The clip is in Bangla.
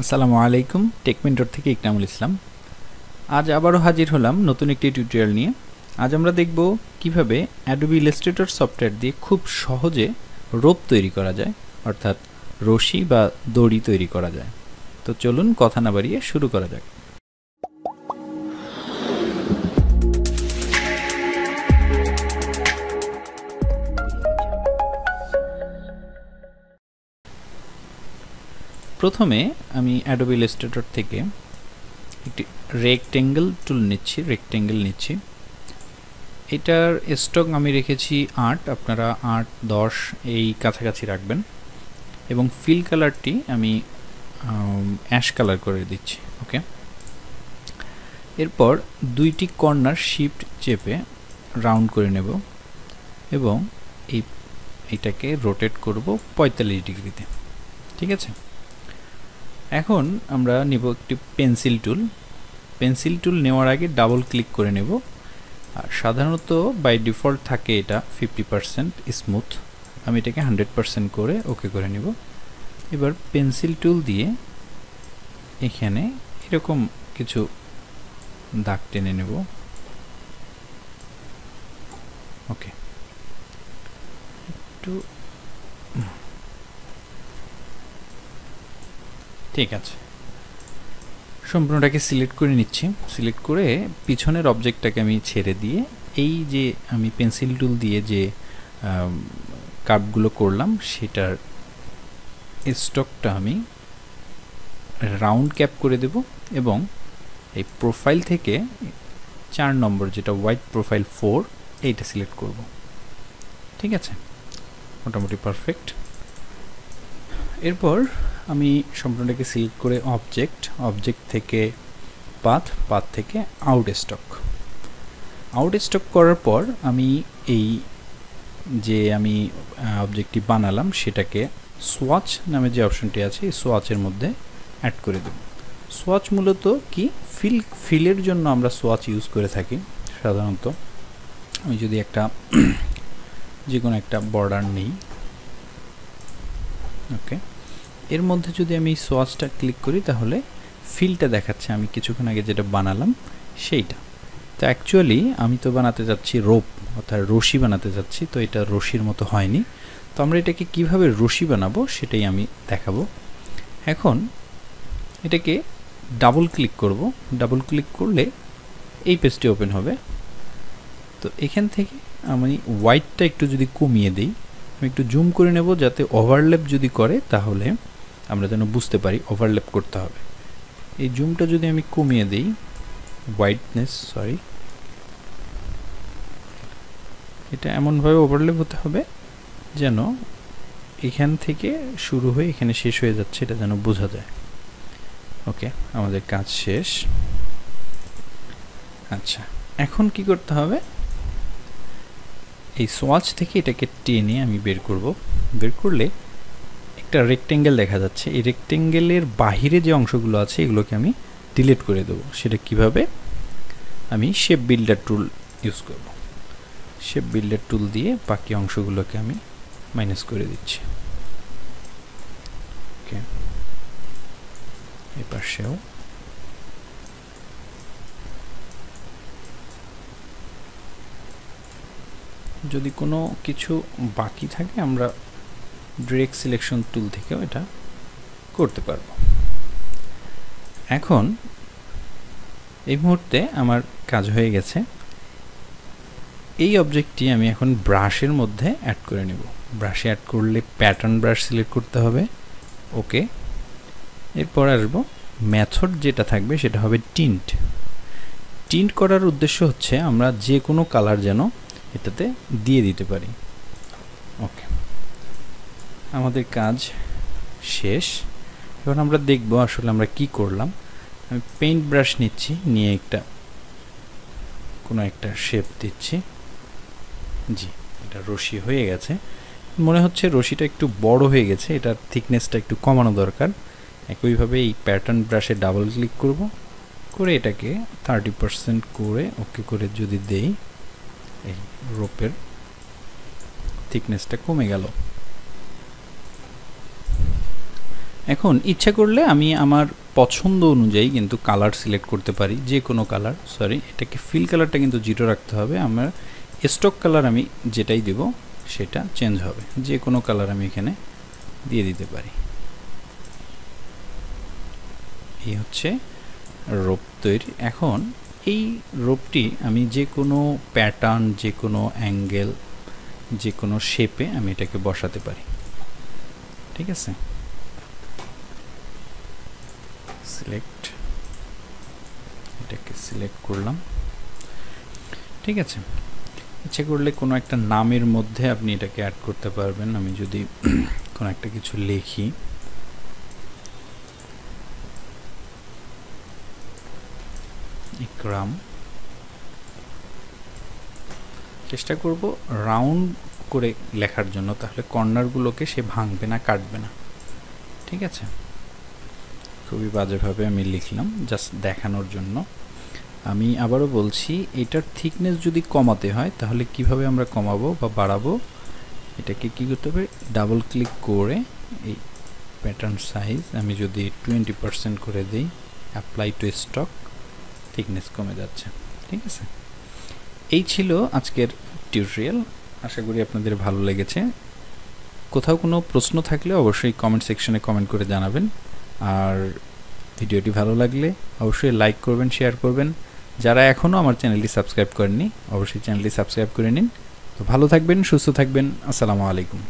আসসালামু আলাইকুম টেকমেন্টর থেকে ইকরামুল ইসলাম। আজ আবারও হাজির হলাম নতুন একটি টিউটোরিয়াল নিয়ে। আজ আমরা দেখব কিভাবে অ্যাডোবি ইলাস্ট্রেটর সফটওয়্যার দিয়ে খুব সহজে রোপ তৈরি করা যায়, অর্থাৎ রশি বা দড়ি তৈরি করা যায়। তো চলুন কথা না বাড়িয়ে শুরু করা যাক। প্রথমে আমি অ্যাডোবি ইলাস্ট্রেটর থেকে একটি রেক্টেঙ্গেল টুল নিচ্ছি। এটার স্টক আমি রেখেছি 8, আপনারা 8, 10 এই কাছাকাছি রাখবেন এবং ফিল কালারটি আমি অ্যাশ কালার করে দিচ্ছি। ওকে, এরপর দুইটি কর্নার শিফট চেপে রাউন্ড করে নেব এবং এইটাকে রোটেট করব 45 ডিগ্রিতে। ঠিক আছে, এখন আমরা নেব একটি পেন্সিল টুল নেওয়ার আগে ডাবল ক্লিক করে নেব। আর সাধারণত বাই ডিফল্ট থাকে এটা 50% স্মুথ, আমি এটাকে 100% করে ওকে করে নেব। এবার পেন্সিল টুল দিয়ে এখানে এরকম কিছু দাগ টেনে নেব। ওকে, একটু ঠিক আছে, সম্পূর্ণটাকে সিলেক্ট করে নিচ্ছি। সিলেক্ট করে পিছনের অবজেক্টটাকে আমি ছেড়ে দিয়ে এই যে আমি পেন্সিল টুল দিয়ে যে কার্ভগুলো করলাম সেটার স্টকটা আমি রাউন্ড ক্যাপ করে দেব এবং এই প্রোফাইল থেকে 4 নম্বর যেটা হোয়াইট প্রোফাইল 4 এইটা সিলেক্ট করব। ঠিক আছে, মোটামুটি পারফেক্ট। এরপর আমি সম্পূর্ণটাকে সিলেক্ট করে অবজেক্ট থেকে পাথ থেকে আউট স্টক করার পর আমি এই যে আমি অবজেক্টটি বানালাম সেটাকে সোয়াচ নামে যে অপশনটি আছে এই সোয়াচের মধ্যে অ্যাড করে দেব। সোয়াচ মূলত কি ফিলের জন্য আমরা সোয়াচ ইউজ করে থাকি সাধারণত। আমি যদি একটা যে কোনো একটা বর্ডার নিই, ওকে, এর মধ্যে যদি আমি সোয়াচটা ক্লিক করি তাহলে ফিলটা দেখাচ্ছে আমি কিছুক্ষণ আগে যেটা বানালাম সেইটা। তো অ্যাকচুয়ালি আমি তো বানাতে যাচ্ছি রোপ, অর্থাৎ রশি বানাতে যাচ্ছি, তো এটা রশির মতো হয়নি। তো আমরা এটাকে কিভাবে রশি বানাবো সেটাই আমি দেখাবো। এখন এটাকে ডাবল ক্লিক করব। ডাবল ক্লিক করলে এই পেজটি ওপেন হবে। তো এখান থেকে আমি হোয়াইটটা একটু যদি কমিয়ে দিই, আমি একটু জুম করে নেব যাতে ওভারল্যাপ যদি করে তাহলে আমরা যেন বুঝতে পারি ওভারল্যাপ করতে হবে। এই জুমটা যদি আমি কমিয়ে দিই, এটা এমনভাবে ওভারল্যাপ হতে হবে যেন এখান থেকে শুরু হয়ে এখানে শেষ হয়ে যাচ্ছে, এটা যেন বোঝা যায়। ওকে, আমাদের কাজ শেষ। আচ্ছা, এখন কি করতে হবে, এই সোয়াচ থেকে এটাকে টেনে আমি বের করব। বের করলে একটা রেক্টেঙ্গেল দেখা যাচ্ছে। এই রেক্টেঙ্গেলের বাহিরে যে অংশগুলো আছে এগুলোকে আমি ডিলিট করে দেবো। সেটা কিভাবে, আমি শেপ বিল্ডার টুল ইউজ করব। শেপ বিল্ডার টুল দিয়ে বাকি অংশগুলোকে আমি মাইনাস করে দিচ্ছি। ওকে, এই পাশেও যদি কোনো কিছু বাকি থাকে আমরা ডিরেক্ট সিলেকশন টুল থেকেও এটা করতে পারবো। এখন এই মুহূর্তে আমার কাজ হয়ে গেছে। এই অবজেক্টটি আমি এখন ব্রাশের মধ্যে অ্যাড করে নেব। ব্রাশে অ্যাড করলে প্যাটার্ন ব্রাশ সিলেক্ট করতে হবে। ওকে, এরপর আসবো মেথড, যেটা থাকবে সেটা হবে টিন্ট করার উদ্দেশ্য হচ্ছে আমরা যে কোনো কালার যেন এটাতে দিয়ে দিতে পারি। ওকে, আমাদের কাজ শেষ। এবার আমরা দেখব আসলে আমরা কি করলাম। আমি পেইন্ট ব্রাশ নিচ্ছি, নিয়ে কোনো একটা শেপ দিচ্ছি। জি, এটা রশি হয়ে গেছে। মনে হচ্ছে রশিটা একটু বড় হয়ে গেছে, এটার থিকনেসটা একটু কমানো দরকার। একইভাবে এই প্যাটার্ন ব্রাশে ডাবল ক্লিক করব, করে এটাকে 30% করে ওকে করে যদি দেই, এই রোপের থিকনেসটা কমে গেল। এখন ইচ্ছা করলে আমি আমার পছন্দ অনুযায়ী কিন্তু কালার সিলেক্ট করতে পারি, যে কোনো কালার। সরি, এটাকে ফিল কালারটা কিন্তু 0 রাখতে হবে। আমার স্টক কালার আমি যেটাই দেব সেটা চেঞ্জ হবে, যে কোনো কালার আমি এখানে দিয়ে দিতে পারি। এই হচ্ছে রোপ তৈরি। এখন এই রোপটি আমি যে কোনো প্যাটার্ন, যে কোনো অ্যাঙ্গেল, যে কোনো শেপে আমি এটাকে বসাতে পারি। ঠিক আছে, সিলেক্ট, এটাকে সিলেক্ট করলাম। ঠিক আছে, ইচ্ছে করলে কোনো একটা নামের মধ্যে আপনি এটাকে অ্যাড করতে পারবেন। আমি যদি কোনো একটা কিছু লিখি, ইকরাম, চেষ্টা করব রাউন্ড করে লেখার জন্য, তাহলে কর্নারগুলোকে সে ভাঙবে না, কাটবে না। ঠিক আছে, খুবই বাজেভাবে আমি লিখলাম জাস্ট দেখানোর জন্য। আমি আবারও বলছি, এটার থিকনেস যদি কমাতে হয় তাহলে কিভাবে আমরা কমাবো বা বাড়াবো, এটাকে কি করতে হবে, ডাবল ক্লিক করে এই প্যাটার্ন সাইজ আমি যদি 20% করে দিই, অ্যাপ্লাই টু স্টক, থিকনেস কমে যাচ্ছে। ঠিক আছে, এই ছিল আজকের টিউটোরিয়াল। আশা করি আপনাদের ভালো লেগেছে। কোথাও কোনো প্রশ্ন থাকলে অবশ্যই কমেন্ট সেকশনে কমেন্ট করে জানাবেন। আর ভিডিওটি ভালো লাগলে অবশ্যই লাইক করবেন, শেয়ার করবেন। যারা এখনও আমার চ্যানেলটি সাবস্ক্রাইব করেননি অবশ্যই চ্যানেলটি সাবস্ক্রাইব করে নিন। তো ভালো থাকবেন, সুস্থ থাকবেন। আসসালামু আলাইকুম।